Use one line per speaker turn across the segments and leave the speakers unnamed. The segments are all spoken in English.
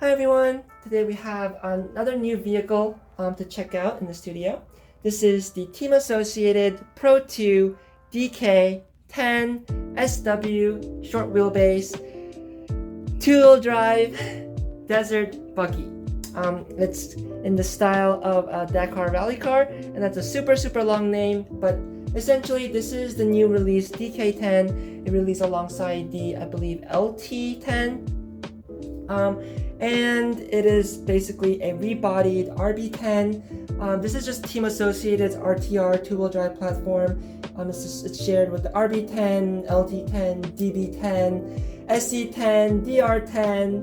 Hi everyone! Today we have another new vehicle to check out in the studio. This is the Team Associated Pro 2 DK10SW short wheelbase two-wheel drive desert buggy. It's in the style of a Dakar Rally Car, and that's a super long name, but essentially this is the new release DK10. It released alongside the, I believe, LT10. And it is basically a rebodied RB10. This is just Team Associated's RTR two-wheel drive platform. It's shared with the RB10, LT10, DB10, SC10, DR10,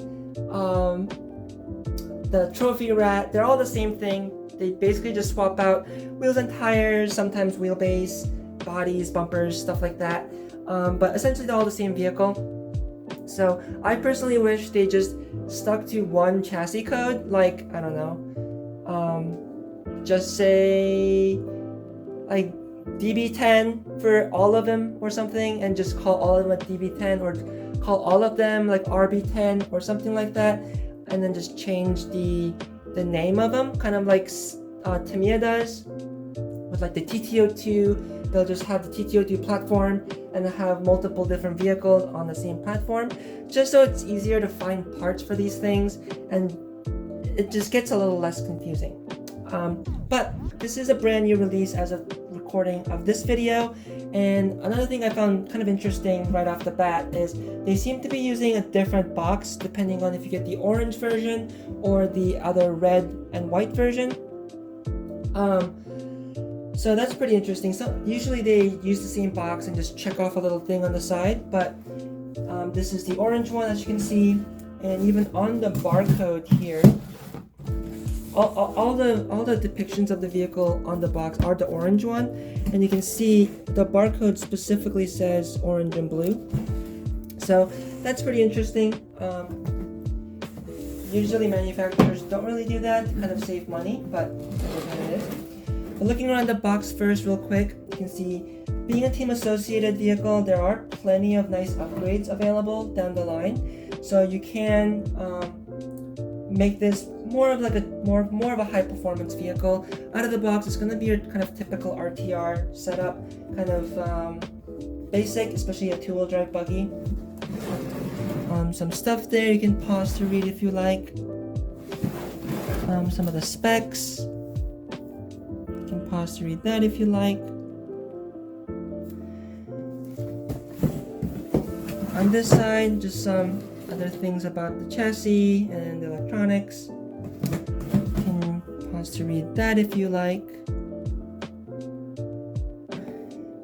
the Trophy Rat. They're all the same thing. They basically just swap out wheels and tires, sometimes wheelbase, bodies, bumpers, stuff like that. But essentially they're all the same vehicle. So I personally wish they just stuck to one chassis code, like, I don't know, just say like DB10 for all of them or something, and just call all of them a DB10, or call all of them like RB10 or something like that, and then just change the name of them, kind of like Tamiya does with like the TTO2. They'll just have the TTO2 platform and have multiple different vehicles on the same platform, just so it's easier to find parts for these things, and it just gets a little less confusing. But this is a brand new release as of recording of this video, and another thing I found kind of interesting right off the bat is they seem to be using a different box depending on if you get the orange version or the other red and white version. So that's pretty interesting. So usually they use the same box and just check off a little thing on the side, but this is the orange one, as you can see, and even on the barcode here, all the depictions of the vehicle on the box are the orange one, and you can see the barcode specifically says orange and blue. So that's pretty interesting. Usually manufacturers don't really do that to kind of save money, but it is what it is. But looking around the box first real quick, you can see, being a Team Associated vehicle, there are plenty of nice upgrades available down the line. So you can make this more of like a more of a high performance vehicle. Out of the box, it's going to be your kind of typical RTR setup, kind of basic, especially a two-wheel drive buggy. Some stuff there you can pause to read if you like. Some of the specs. Pause to read that if you like. On this side, just some other things about the chassis and the electronics. You can pause to read that if you like.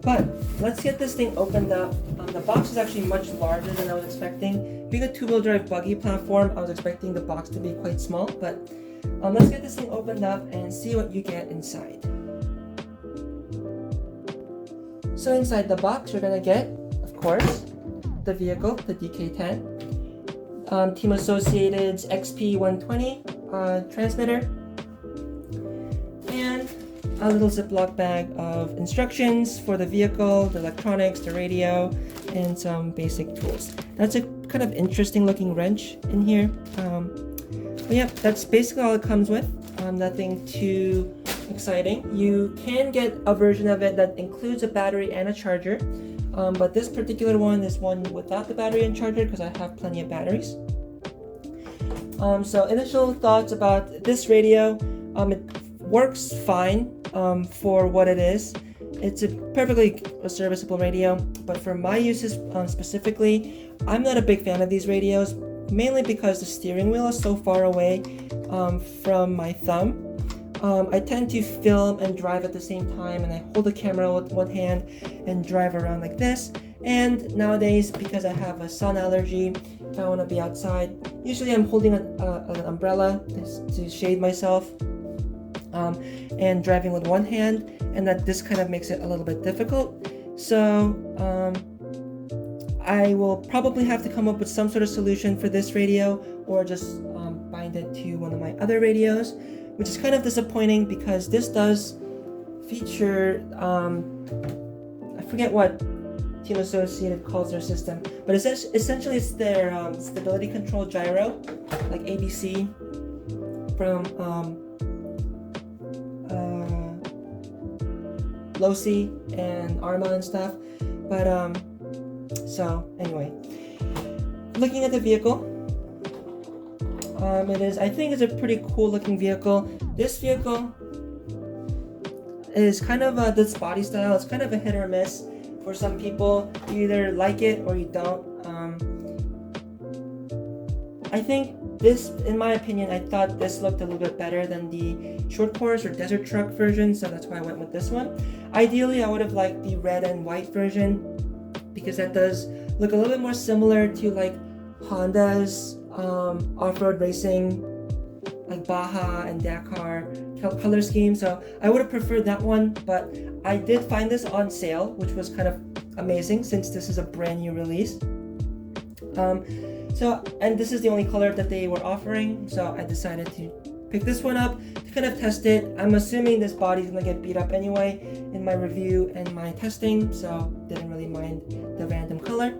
But let's get this thing opened up. The box is actually much larger than I was expecting. Being a two-wheel drive buggy platform, I was expecting the box to be quite small, but let's get this thing opened up and see what you get inside. So inside the box, you're going to get, of course, the vehicle, the DK10, Team Associated's XP120 transmitter, and a little Ziploc bag of instructions for the vehicle, the electronics, the radio, and some basic tools. That's a kind of interesting looking wrench in here. But yeah, that's basically all it comes with. Nothing too exciting. You can get a version of it that includes a battery and a charger, but this particular one is one without the battery and charger because I have plenty of batteries. So initial thoughts about this radio, it works fine for what it is. It's a perfectly serviceable radio, but for my uses specifically, I'm not a big fan of these radios, mainly because the steering wheel is so far away from my thumb. I tend to film and drive at the same time, and I hold the camera with one hand and drive around like this. And nowadays, because I have a sun allergy, if I want to be outside, usually I'm holding an umbrella to shade myself, and driving with one hand, and this kind of makes it a little bit difficult. So I will probably have to come up with some sort of solution for this radio, or just bind it to one of my other radios, which is kind of disappointing because this does feature, I forget what Team Associated calls their system. But essentially it's their stability control gyro, like ABC from Losi and Arma and stuff. But so anyway, looking at the vehicle, I think it's a pretty cool looking vehicle. This vehicle is kind of this body style. It's kind of a hit or miss for some people. You either like it or you don't. I think this, in my opinion, I thought this looked a little bit better than the short course or desert truck version, so that's why I went with this one. Ideally, I would have liked the red and white version because that does look a little bit more similar to like Honda's off-road racing, like Baja and Dakar color scheme. So I would have preferred that one, but I did find this on sale, which was kind of amazing since this is a brand new release. And this is the only color that they were offering, so I decided to pick this one up to kind of test it. I'm assuming this body is gonna get beat up anyway in my review and my testing, so didn't really mind the random color.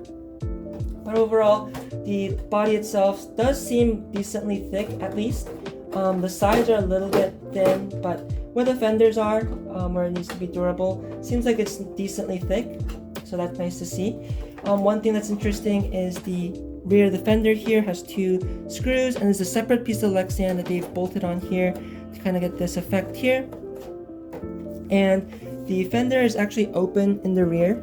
But overall, the body itself does seem decently thick, at least. The sides are a little bit thin, but where the fenders are, where it needs to be durable, seems like it's decently thick, so that's nice to see. One thing that's interesting is the rear of the fender here has 2 screws, and there's a separate piece of Lexan that they've bolted on here to kind of get this effect here. And the fender is actually open in the rear,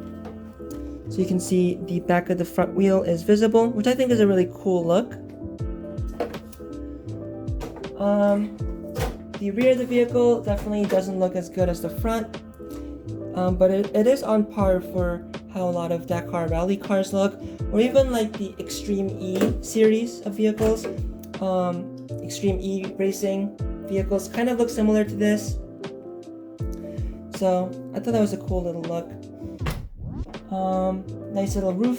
so you can see the back of the front wheel is visible, which I think is a really cool look. The rear of the vehicle definitely doesn't look as good as the front, but it is on par for how a lot of Dakar rally cars look, or even like the Extreme E series of vehicles. Extreme E racing vehicles kind of look similar to this. So I thought that was a cool little look. Nice little roof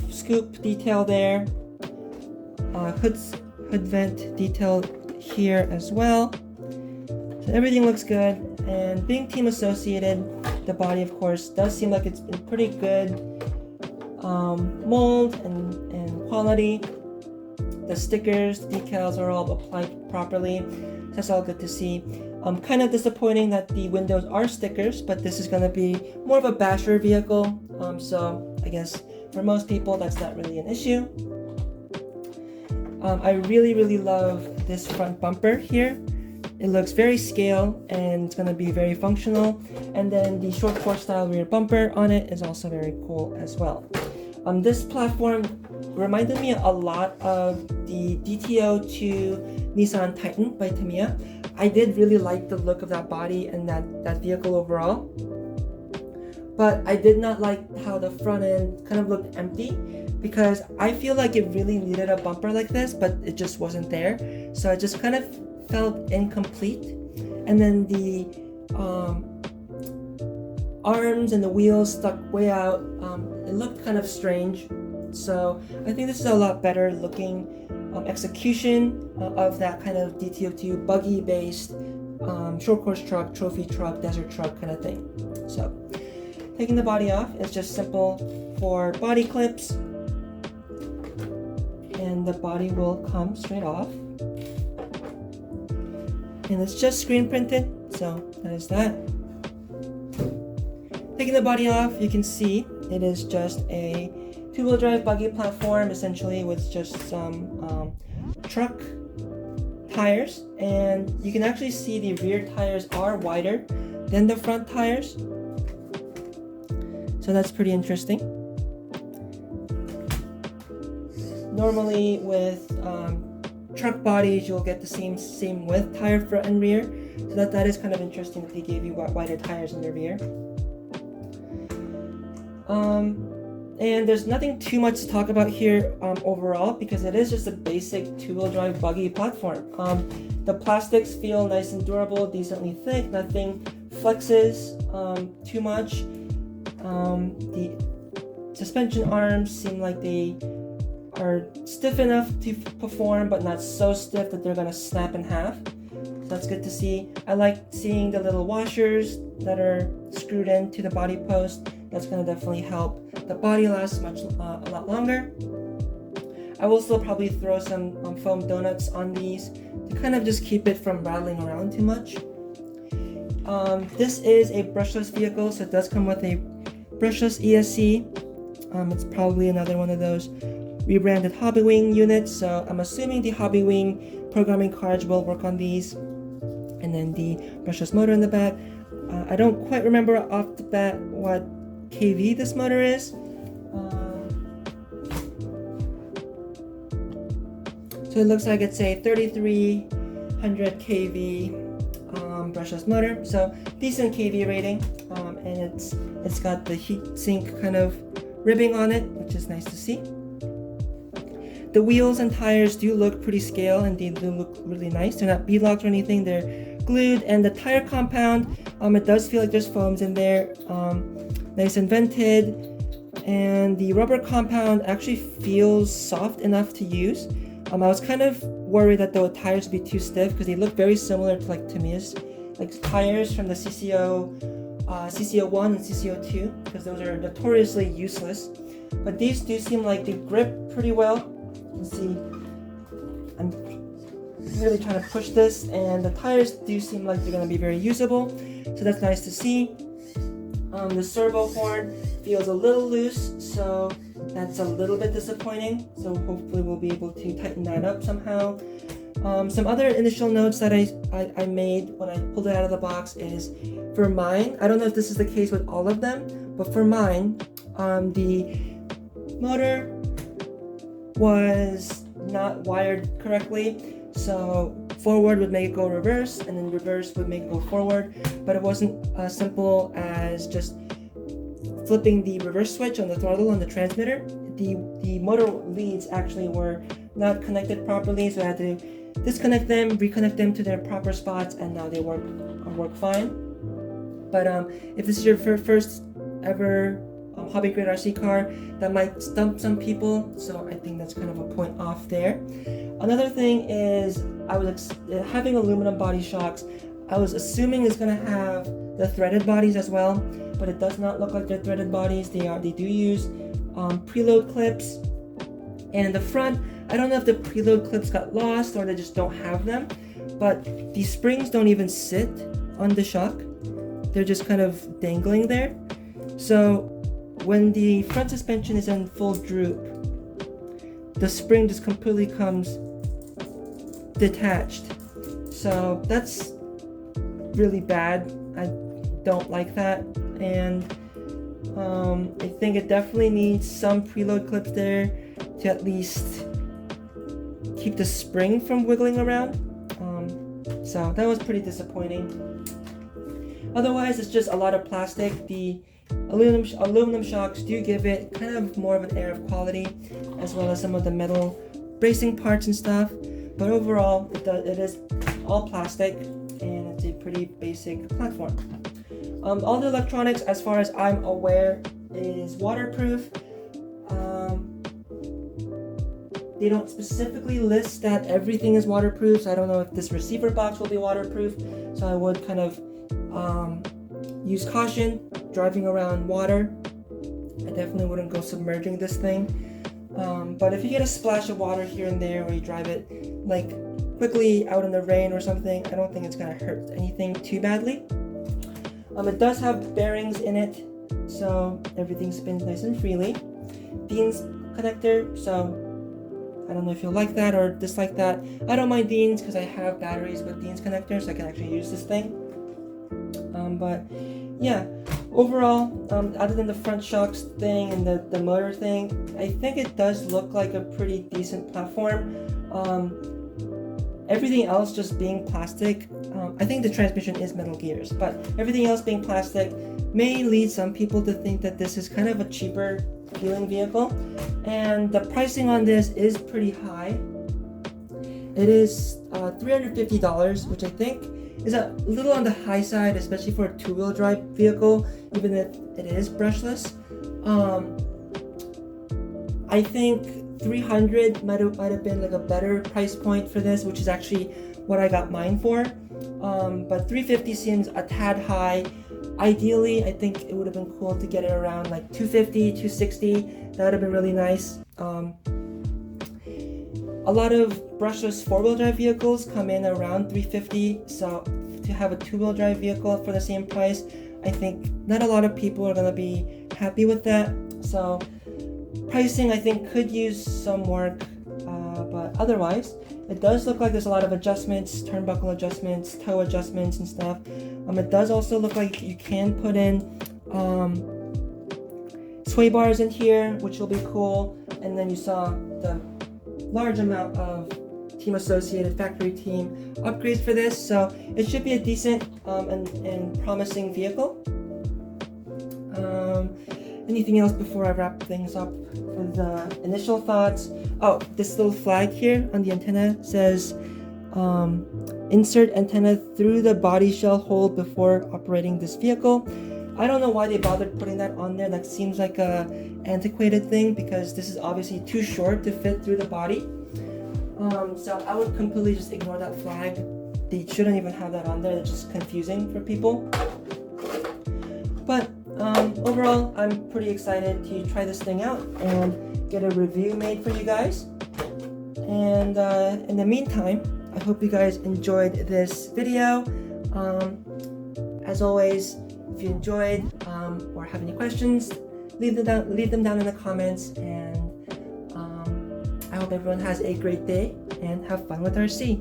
scoop detail there. Hood vent detail here as well. So everything looks good, and being Team Associated, the body of course does seem like it's in pretty good mold and quality. The stickers, the decals are all applied properly, so that's all good to see. Kind of disappointing that the windows are stickers, but this is going to be more of a basher vehicle, so I guess for most people that's not really an issue. I really love this front bumper here. It looks very scale and it's going to be very functional. And then the short course style rear bumper on it is also very cool as well. This platform reminded me a lot of the DTO2 Nissan Titan by Tamiya. I did really like the look of that body and that vehicle overall. But I did not like how the front end kind of looked empty, because I feel like it really needed a bumper like this, but it just wasn't there. So it just kind of felt incomplete. And then the arms and the wheels stuck way out. It looked kind of strange. So I think this is a lot better looking execution of that kind of DTO2 buggy based short course truck, trophy truck, desert truck kind of thing. So taking the body off is just simple for body clips, and the body will come straight off. And it's just screen printed, so that is that. Taking the body off, you can see it is just a 2-wheel drive buggy platform, essentially, with just some truck tires, and you can actually see the rear tires are wider than the front tires, so that's pretty interesting. Normally with truck bodies, you'll get the same width tire front and rear, so that is kind of interesting that they gave you wider tires in the rear. And there's nothing too much to talk about here overall, because it is just a basic 2-wheel drive buggy platform. The plastics feel nice and durable, decently thick, nothing flexes too much. The suspension arms seem like they are stiff enough to perform, but not so stiff that they're gonna snap in half. So that's good to see. I like seeing the little washers that are screwed into the body post. That's gonna definitely help the body last a lot longer. I will still probably throw some foam donuts on these to kind of just keep it from rattling around too much. This is a brushless vehicle, so it does come with a brushless ESC. It's probably another one of those rebranded Hobbywing units, so I'm assuming the Hobbywing programming cards will work on these. And then the brushless motor in the back. I don't quite remember off the bat what kV this motor is. So it looks like it's a 3300 kV brushless motor, so decent kV rating, and it's got the heatsink kind of ribbing on it, which is nice to see. The wheels and tires do look pretty scale, and they do look really nice. They're not beadlocked or anything, they're glued. And the tire compound, it does feel like there's foams in there, nice and vented, and the rubber compound actually feels soft enough to use. I was kind of worried that the tires would be too stiff because they look very similar to like Tamiya's tires from the CC01 and CC02, because those are notoriously useless. But these do seem like they grip pretty well. You can see I'm really trying to push this, and the tires do seem like they're going to be very usable, so that's nice to see. The servo horn feels a little loose, so that's a little bit disappointing, so hopefully we'll be able to tighten that up somehow. Some other initial notes that I made when I pulled it out of the box is, for mine, I don't know if this is the case with all of them, but for mine, the motor was not wired correctly. So forward would make it go reverse, and then reverse would make it go forward, but it wasn't as simple as just flipping the reverse switch on the throttle on the transmitter. The motor leads actually were not connected properly, so I had to disconnect them, reconnect them to their proper spots, and now they work fine. But if this is your first ever hobby grade RC car, that might stump some people, so I think that's kind of a point off there. Another thing is, I was having aluminum body shocks. I was assuming it's gonna have the threaded bodies as well, but it does not look like they're threaded bodies. They do use preload clips, and in the front, I don't know if the preload clips got lost or they just don't have them, but the springs don't even sit on the shock. They're just kind of dangling there. So when the front suspension is in full droop, the spring just completely comes detached. So that's really bad. I don't like that, and I think it definitely needs some preload clips there to at least keep the spring from wiggling around. So that was pretty disappointing. Otherwise, it's just a lot of plastic. The aluminum shocks do give it kind of more of an air of quality, as well as some of the metal bracing parts and stuff. But overall, it is all plastic, and it's a pretty basic platform. All the electronics, as far as I'm aware, is waterproof. They don't specifically list that everything is waterproof, so I don't know if this receiver box will be waterproof. So I would kind of use caution driving around water. I definitely wouldn't go submerging this thing. But if you get a splash of water here and there, or you drive it like quickly out in the rain or something, I don't think it's gonna hurt anything too badly. It does have bearings in it, so everything spins nice and freely. Dean's connector, so I don't know if you'll like that or dislike that. I don't mind Dean's because I have batteries with Dean's connectors, so I can actually use this thing. But yeah, overall, other than the front shocks thing and the motor thing, I think it does look like a pretty decent platform. Everything else just being plastic, I think the transmission is Metal Gears, but everything else being plastic may lead some people to think that this is kind of a cheaper feeling vehicle, and the pricing on this is pretty high. It is $350, which I think is a little on the high side, especially for a two-wheel drive vehicle, even if it is brushless. I think 300 might have been like a better price point for this, which is actually what I got mine for. But 350 seems a tad high. Ideally, I think it would have been cool to get it around like 250, 260. That would have been really nice. A lot of brushless four-wheel drive vehicles come in around 350, so to have a two-wheel drive vehicle for the same price, I think not a lot of people are gonna be happy with that. So pricing, I think, could use some work, but otherwise, it does look like there's a lot of adjustments, turnbuckle adjustments, toe adjustments and stuff. It does also look like you can put in sway bars in here, which will be cool. And then you saw the large amount of team associated factory team upgrades for this, so it should be a decent and promising vehicle. Anything else before I wrap things up for the initial thoughts? Oh, this little flag here on the antenna says insert antenna through the body shell hole before operating this vehicle. I don't know why they bothered putting that on there. That seems like a antiquated thing because this is obviously too short to fit through the body. So I would completely just ignore that flag. They shouldn't even have that on there. It's just confusing for people. But overall, I'm pretty excited to try this thing out and get a review made for you guys. And in the meantime, I hope you guys enjoyed this video. As always, if you enjoyed or have any questions, leave them down in the comments. And I hope everyone has a great day and have fun with RC.